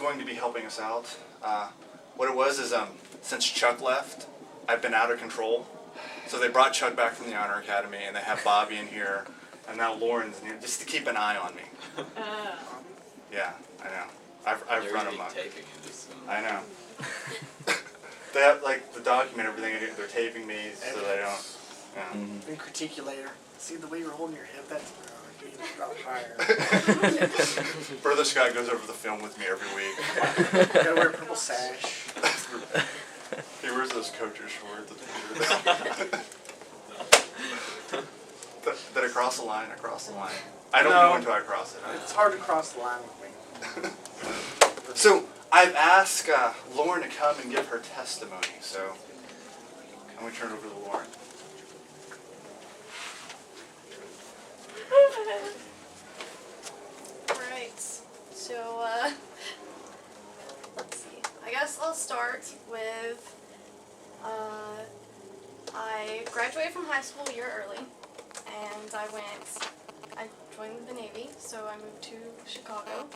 going to be helping us out. What it was is since Chuck left, I've been out of control. So they brought Chuck back from the Honor Academy, and they have Bobby in here, and now Lauren's in here, just to keep an eye on me. Yeah, I know. I've run amok. Taping in this. I know. They have like the document everything I do. They're taping me so they don't. Yeah. And critique you later. See the way you're holding your hip? That's about higher. Brother Scott goes over the film with me every week. You gotta wear a purple sash. He wears those coacher shorts. That I cross the line. I don't know until I cross it. It's hard to cross the line with me. So I've asked Lauren to come and give her testimony. So I'm going to turn it over to Lauren. Alright, so let's see. I guess I'll start with I graduated from high school a year early, and I joined the Navy, so I moved to Chicago,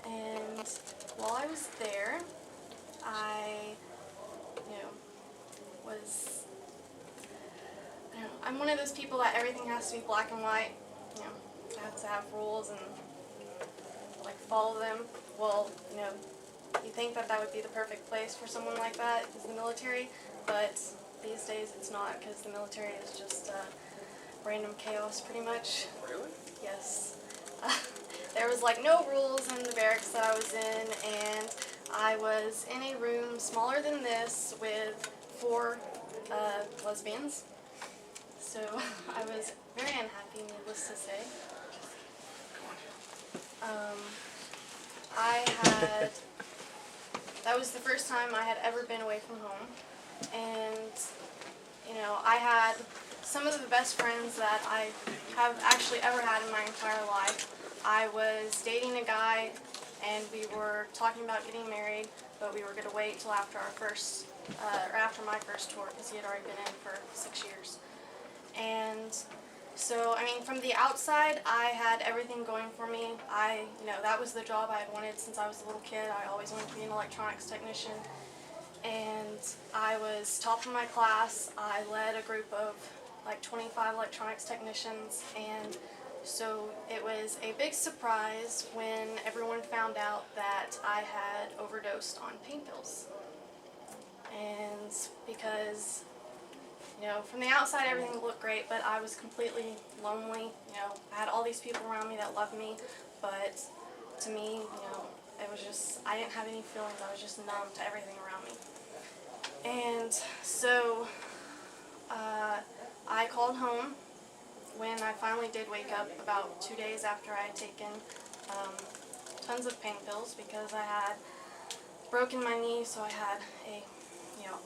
and while I was there, I'm one of those people that everything has to be black and white. I have to have rules and like follow them. Well, you think that would be the perfect place for someone like that is the military, but these days it's not, because the military is just random chaos pretty much. Really? Yes. There was like no rules in the barracks that I was in, and I was in a room smaller than this with 4 lesbians. So I was very unhappy, needless to say. That was the first time I had ever been away from home, and I had some of the best friends that I have actually ever had in my entire life. I was dating a guy, and we were talking about getting married, but we were going to wait till after after my first tour, because he had already been in for 6 years. And so, from the outside, I had everything going for me. That was the job I had wanted since I was a little kid. I always wanted to be an electronics technician. And I was top of my class. I led a group of like 25 electronics technicians. And so it was a big surprise when everyone found out that I had overdosed on pain pills. And because from the outside everything looked great, but I was completely lonely. I had all these people around me that loved me, but to me, it was just, I didn't have any feelings. I was just numb to everything around me. And so I called home when I finally did wake up, about 2 days after I had taken tons of pain pills, because I had broken my knee, so I had a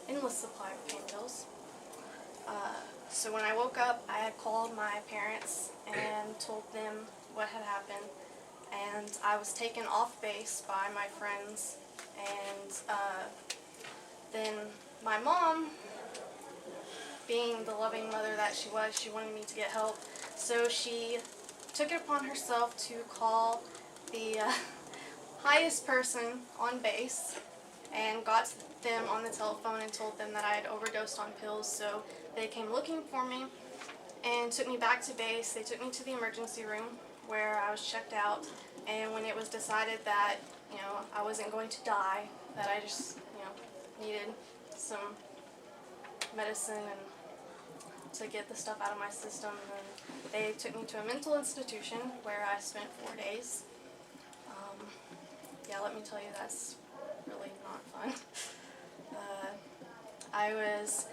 endless supply of pain pills. So when I woke up, I had called my parents and told them what had happened, and I was taken off base by my friends, and then my mom, being the loving mother that she was, she wanted me to get help, so she took it upon herself to call the highest person on base and got them on the telephone and told them that I had overdosed on pills. So they came looking for me and took me back to base. They took me to the emergency room where I was checked out, and when it was decided that I wasn't going to die, that I just needed some medicine and to get the stuff out of my system, and they took me to a mental institution where I spent 4 days. Yeah, let me tell you, that's really not fun. I was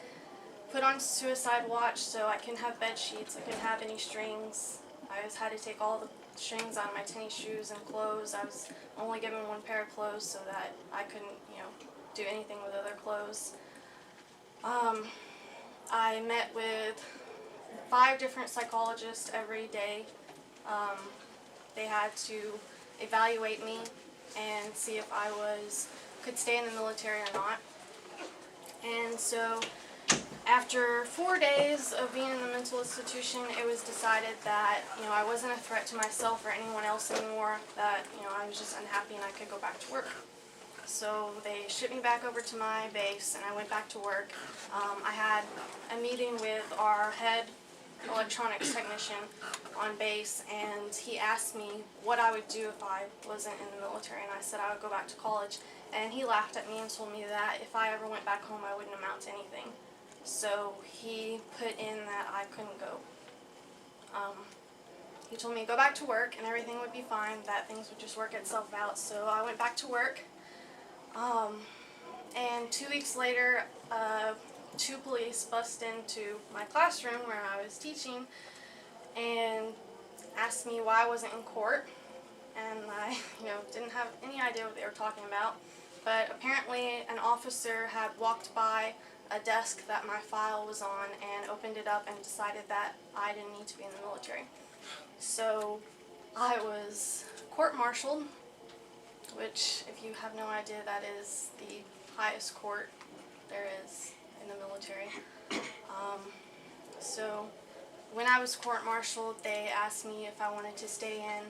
put on suicide watch, so I couldn't have bed sheets, I couldn't have any strings. I had to take all the strings out of my tennis shoes and clothes. I was only given 1 pair of clothes so that I couldn't, do anything with other clothes. I met with 5 different psychologists every day. They had to evaluate me and see if I could stay in the military or not. And so after 4 days of being in the mental institution, it was decided that I wasn't a threat to myself or anyone else anymore, that I was just unhappy and I could go back to work. So they shipped me back over to my base, and I went back to work. I had a meeting with our head electronics technician on base, and he asked me what I would do if I wasn't in the military, and I said I would go back to college. And he laughed at me and told me that if I ever went back home, I wouldn't amount to anything. So he put in that I couldn't go. He told me to go back to work and everything would be fine, that things would just work itself out. So I went back to work. And 2 weeks later, 2 police bust into my classroom where I was teaching and asked me why I wasn't in court. And I, didn't have any idea what they were talking about. But apparently an officer had walked by a desk that my file was on and opened it up and decided that I didn't need to be in the military. So I was court-martialed, which, if you have no idea, that is the highest court there is in the military. So when I was court-martialed, they asked me if I wanted to stay in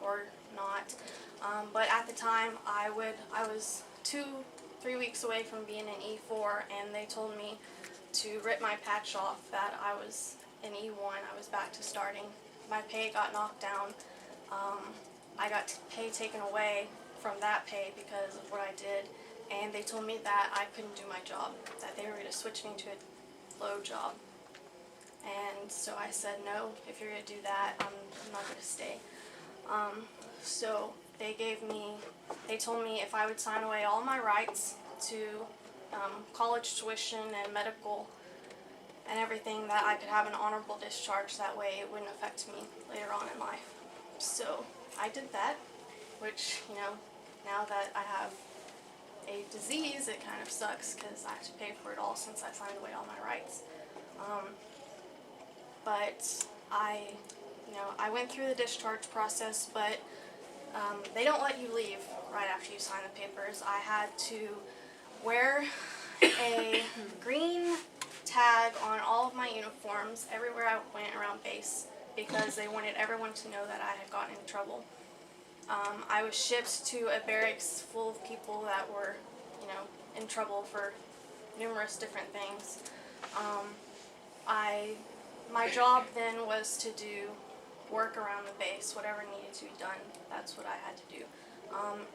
or not. But at the time, I was 2-3 weeks away from being an E4, and they told me to rip my patch off that I was in E1. I was back to starting. My pay got knocked down. I got pay taken away from that pay because of what I did, and they told me that I couldn't do my job, that they were going to switch me to a low job. And so I said, no, if you're going to do that, I'm not going to stay. So they told me if I would sign away all my rights to college tuition and medical and everything, that I could have an honorable discharge. That way it wouldn't affect me later on in life. So I did that, which, now that I have a disease, it kind of sucks because I have to pay for it all since I signed away all my rights. But I went through the discharge process, but they don't let you leave right after you sign the papers. I had to wear a green tag on all of my uniforms everywhere I went around base because they wanted everyone to know that I had gotten in trouble. I was shipped to a barracks full of people that were, in trouble for numerous different things. My job then was to do work around the base, whatever needed to be done, that's what I had to do.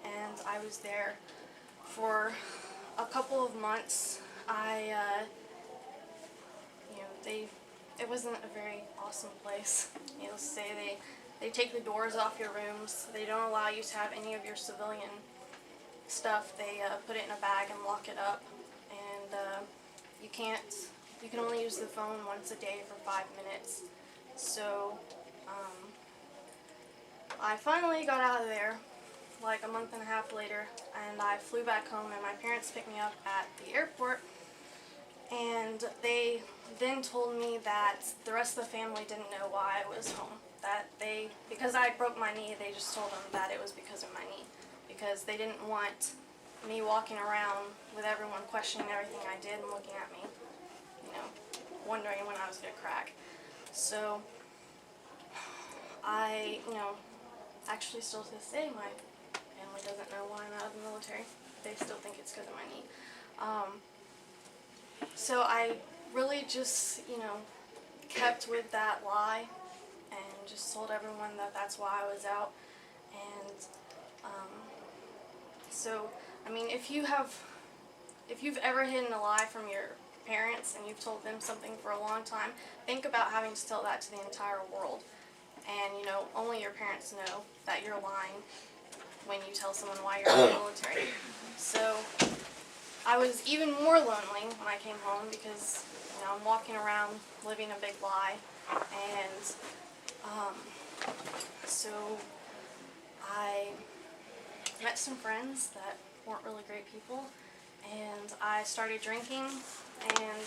And I was there for a couple of months. It wasn't a very awesome place. Needless to say, they take the doors off your rooms. They don't allow you to have any of your civilian stuff. They put it in a bag and lock it up. And you can only use the phone once a day for 5 minutes. So I finally got out of there like a month and a half later, and I flew back home, and my parents picked me up at the airport. And they then told me that the rest of the family didn't know why I was home. Because I broke my knee, they just told them that it was because of my knee. Because they didn't want me walking around with everyone questioning everything I did and looking at me, wondering when I was going to crack. So actually still to this day, my family doesn't know why I'm out of the military. They still think it's because of my knee. So I really just, kept with that lie and just told everyone that that's why I was out. And if you've ever hidden a lie from your parents and you've told them something for a long time, think about having to tell that to the entire world. And, only your parents know that you're lying when you tell someone why you're in the military. So I was even more lonely when I came home because, I'm walking around living a big lie. And so I met some friends that weren't really great people, and I started drinking, and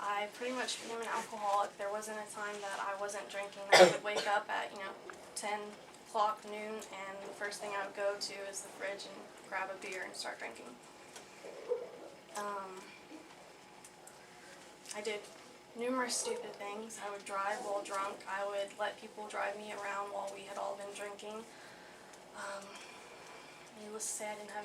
I pretty much became an alcoholic. There wasn't a time that I wasn't drinking. I would wake up at 10 o'clock noon, and the first thing I would go to is the fridge and grab a beer and start drinking. I did numerous stupid things. I would drive while drunk. I would let people drive me around while we had all been drinking. Needless to say, I didn't have